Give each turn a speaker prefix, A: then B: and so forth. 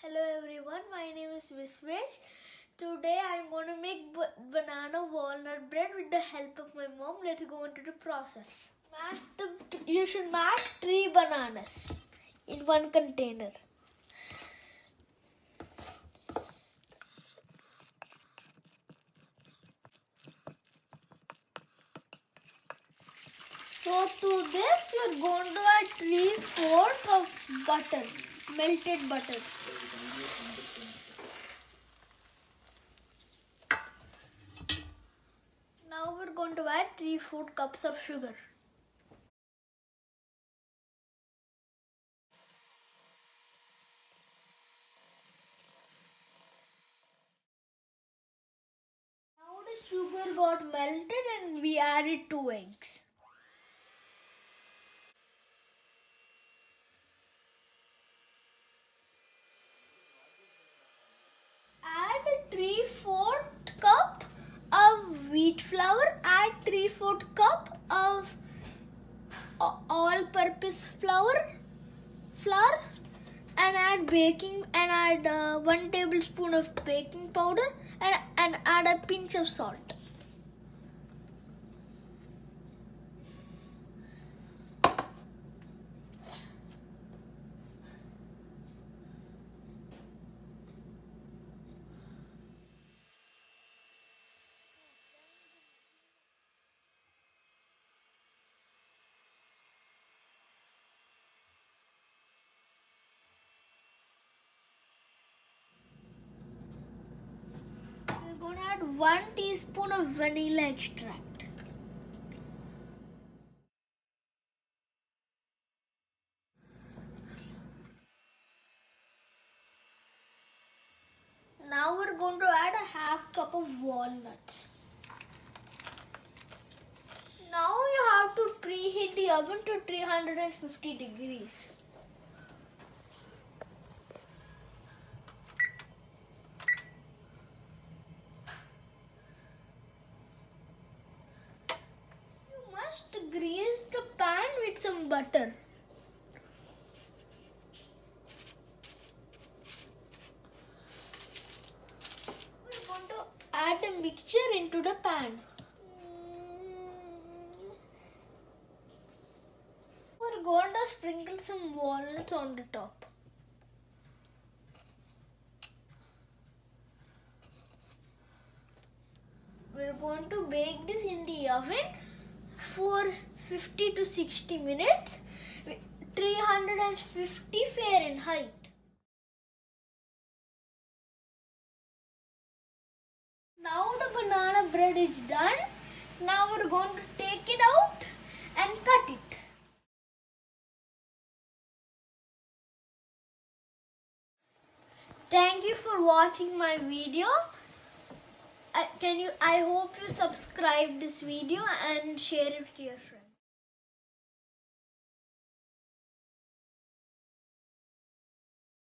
A: Hello everyone, my name is Visvesh. Today I am going to make banana walnut bread with the help of my mom. Let's go into the process. You should mash 3 bananas in one container. So to this we are going to add 3/4 of butter, melted butter. Now we're going to add 3/4 cups of sugar. Now the sugar got melted and we added 2 eggs. Add 3/4 cup of wheat flour. Add 3/4 cup of all-purpose flour, and add 1 tablespoon of baking powder and add a pinch of salt. We're going to add 1 teaspoon of vanilla extract. Now we're going to add a 1/2 cup of walnuts. Now you have to preheat the oven to 350 degrees. You must grease the pan with some butter. We're going to add the mixture into the pan. We're going to sprinkle some walnuts on the top. We're going to bake this in the oven for 50 to 60 minutes, 350 Fahrenheit. Now the banana bread is done. Now we're going to take it out and cut it. Thank you for watching my video. I hope you subscribe this video and share it with your friends.